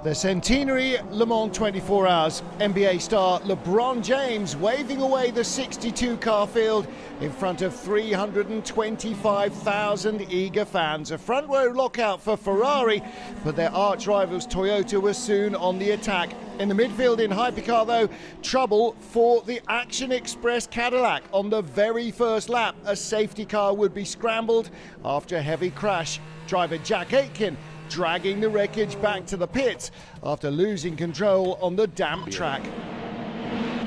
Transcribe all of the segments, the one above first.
The centenary Le Mans 24 Hours. NBA star LeBron James waving away the 62 car field in front of 325,000 eager fans. A front row lockout for Ferrari, but their arch rivals Toyota were soon on the attack. In the midfield in hypercar though, trouble for the Action Express Cadillac. On the very first lap, a safety car would be scrambled after a heavy crash. Driver Jack Aitken dragging the wreckage back to the pits after losing control on the damp track.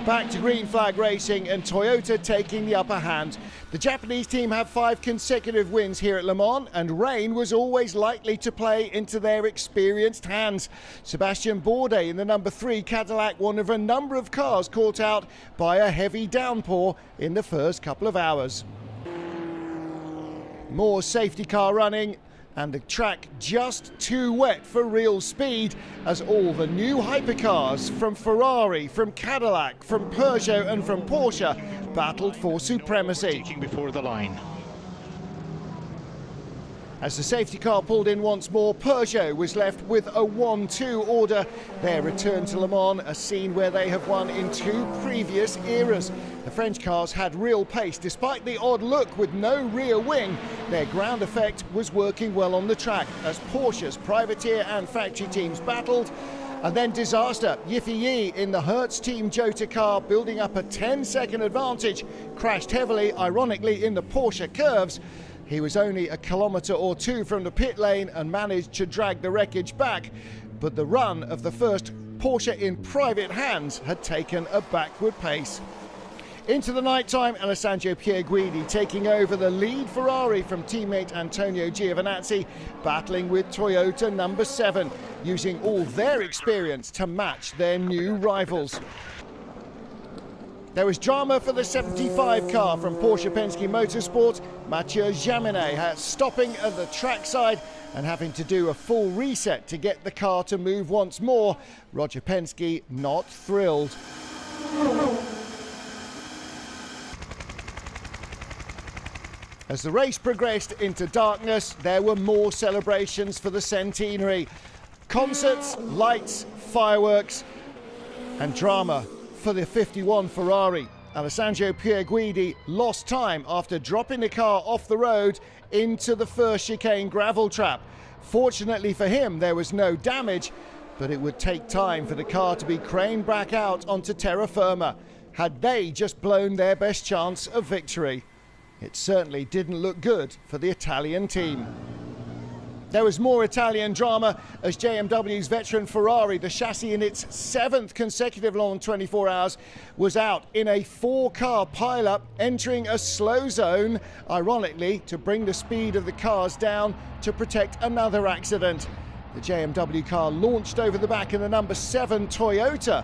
Back to green flag racing and Toyota taking the upper hand. The Japanese team have 5 consecutive wins here at Le Mans, and rain was always likely to play into their experienced hands. Sebastian Bourdais in the number 3 Cadillac, one of a number of cars caught out by a heavy downpour in the first couple of hours. More safety car running, and the track just too wet for real speed as all the new hypercars from Ferrari, from Cadillac, from Peugeot and from Porsche battled for supremacy. Before the line. As the safety car pulled in once more, Peugeot was left with a 1-2 order. Their return to Le Mans, a scene where they have won in 2 previous eras. The French cars had real pace. Despite the odd look with no rear wing, their ground effect was working well on the track as Porsche's privateer and factory teams battled. And then disaster. Yiffy Yi in the Hertz Team Jota car, building up a 10-second advantage, crashed heavily, ironically, in the Porsche curves. He was only a kilometre or 2 from the pit lane and managed to drag the wreckage back, but the run of the first Porsche in private hands had taken a backward pace. Into the night time, Alessandro Pierguidi taking over the lead Ferrari from teammate Antonio Giovinazzi, battling with Toyota number 7, using all their experience to match their new rivals. There was drama for the 75 car from Porsche Penske Motorsport. Mathieu Jaminet stopping at the trackside and having to do a full reset to get the car to move once more. Roger Penske not thrilled. As the race progressed into darkness, there were more celebrations for the centenary. Concerts, lights, fireworks and drama for the 51 Ferrari. Alessandro Pierguidi lost time after dropping the car off the road into the first chicane gravel trap. Fortunately for him, there was no damage, but it would take time for the car to be craned back out onto terra firma. Had they just blown their best chance of victory? It certainly didn't look good for the Italian team. There was more Italian drama as JMW's veteran Ferrari, the chassis in its 7th consecutive Le Mans 24 Hours, was out in a 4-car pileup, entering a slow zone, ironically, to bring the speed of the cars down to protect another accident. The JMW car launched over the back of the number 7 Toyota,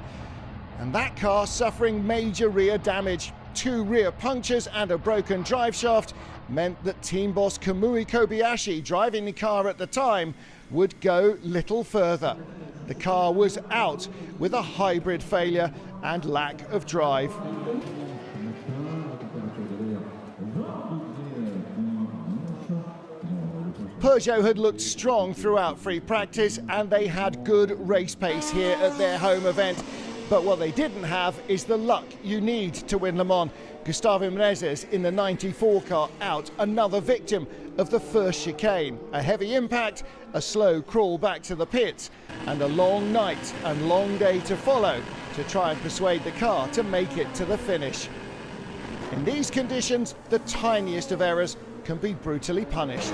and that car suffering major rear damage. 2 rear punctures and a broken drive shaft meant that team boss Kamui Kobayashi, driving the car at the time, would go little further. The car was out with a hybrid failure and lack of drive. Peugeot had looked strong throughout free practice and they had good race pace here at their home event. But what they didn't have is the luck you need to win Le Mans. Gustavo Menezes in the 94 car out, another victim of the first chicane. A heavy impact, a slow crawl back to the pits, and a long night and long day to follow to try and persuade the car to make it to the finish. In these conditions, the tiniest of errors can be brutally punished.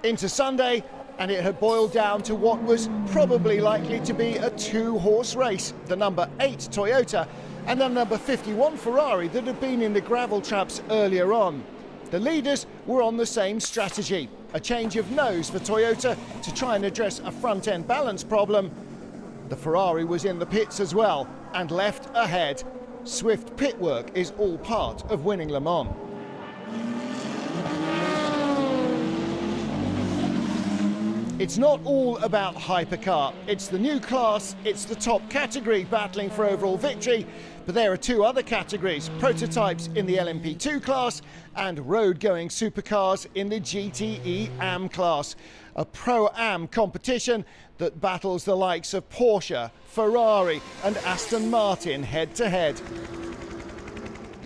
Into Sunday, and it had boiled down to what was probably likely to be a 2-horse race. The number 8 Toyota and the number 51 Ferrari that had been in the gravel traps earlier on. The leaders were on the same strategy, a change of nose for Toyota to try and address a front-end balance problem. The Ferrari was in the pits as well and left ahead. Swift pit work is all part of winning Le Mans. It's not all about hypercar. It's the new class, it's the top category battling for overall victory, but there are two other categories, prototypes in the LMP2 class and road-going supercars in the GTE AM class. A Pro-Am competition that battles the likes of Porsche, Ferrari and Aston Martin head-to-head.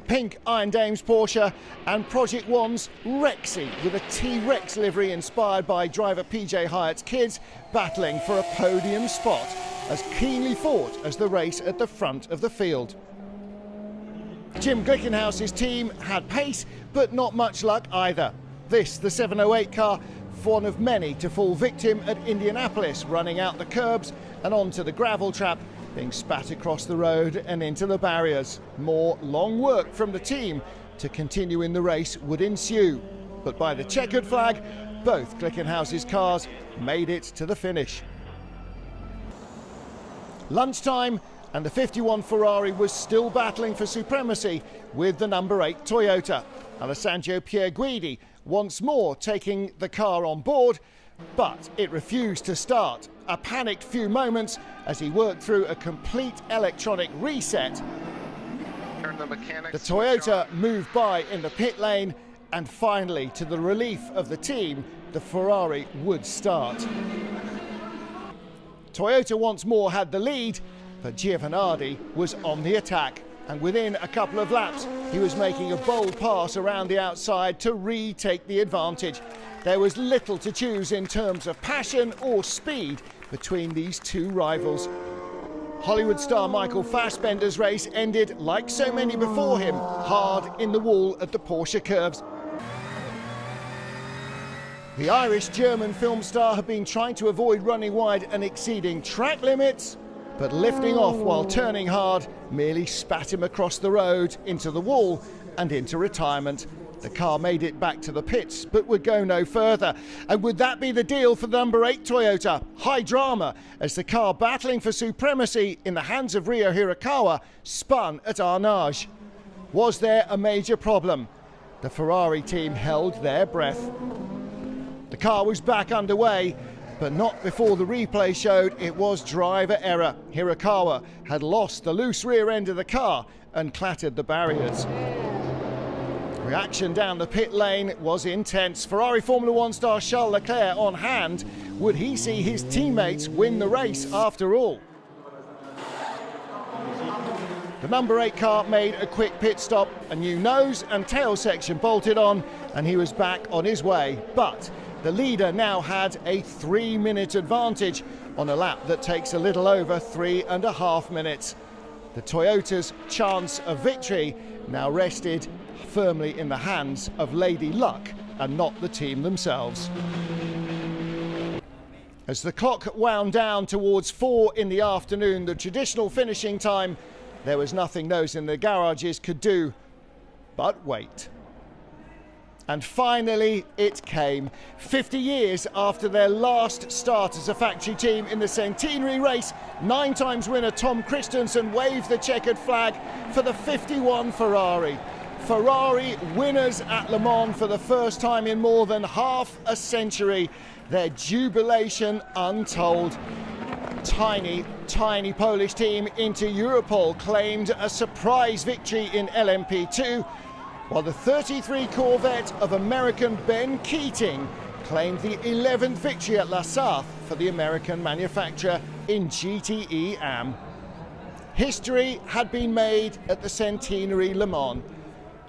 Pink Iron Dames Porsche and Project One's Rexy with a T-Rex livery inspired by driver PJ Hyatt's kids battling for a podium spot as keenly fought as the race at the front of the field. Jim Glickenhaus's team had pace but not much luck either. This, the 708 car, one of many to fall victim at Indianapolis, running out the curbs and onto the gravel trap, being spat across the road and into the barriers. More long work from the team to continue in the race would ensue. But by the checkered flag, both Glickenhaus's cars made it to the finish. Lunchtime, and the 51 Ferrari was still battling for supremacy with the number 8 Toyota. Alessandro Pierguidi once more taking the car on board, but it refused to start. A panicked few moments as he worked through a complete electronic reset. The Toyota moved by in the pit lane, and finally, to the relief of the team, the Ferrari would start. Toyota once more had the lead, but Giovanardi was on the attack, and within a couple of laps he was making a bold pass around the outside to retake the advantage. There was little to choose in terms of passion or speed between these two rivals. Hollywood star Michael Fassbender's race ended, like so many before him, hard in the wall at the Porsche curves. The Irish-German film star had been trying to avoid running wide and exceeding track limits, but lifting off while turning hard merely spat him across the road, into the wall and into retirement. The car made it back to the pits, but would go no further. And would that be the deal for the number 8 Toyota? High drama as the car battling for supremacy in the hands of Ryo Hirakawa spun at Arnage. Was there a major problem? The Ferrari team held their breath. The car was back underway, but not before the replay showed it was driver error. Hirakawa had lost the loose rear end of the car and clattered the barriers. Reaction down the pit lane was intense. Ferrari Formula One star Charles Leclerc on hand. Would he see his teammates win the race after all? The number 8 car made a quick pit stop, a new nose and tail section bolted on, and he was back on his way. But the leader now had a 3-minute advantage on a lap that takes a little over 3.5 minutes. The Toyota's chance of victory now rested firmly in the hands of Lady Luck and not the team themselves. As the clock wound down towards 4 in the afternoon, the traditional finishing time, there was nothing those in the garages could do but wait. And finally it came. 50 years after their last start as a factory team in the centenary race, 9 times winner Tom Christensen waved the checkered flag for the 51 Ferrari. Ferrari winners at Le Mans for the first time in more than half a century. Their jubilation untold. Tiny Polish team Inter Europol claimed a surprise victory in LMP2, while the 33 Corvette of American Ben Keating claimed the 11th victory at La Sarthe for the American manufacturer in GTE AM. History had been made at the centenary Le Mans.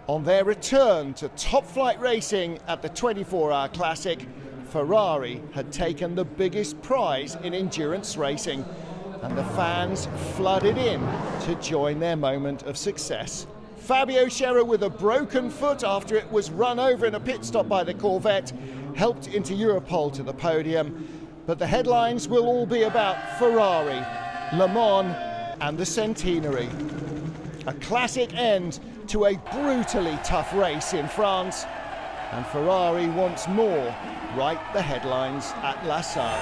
On their return to top-flight racing at the 24-hour Classic, Ferrari had taken the biggest prize in endurance racing, and the fans flooded in to join their moment of success. Fabio Scherer, with a broken foot after it was run over in a pit stop by the Corvette, helped Inter Europol to the podium, but the headlines will all be about Ferrari, Le Mans and the centenary. A classic end to a brutally tough race in France, and Ferrari once more write the headlines at La Sarthe.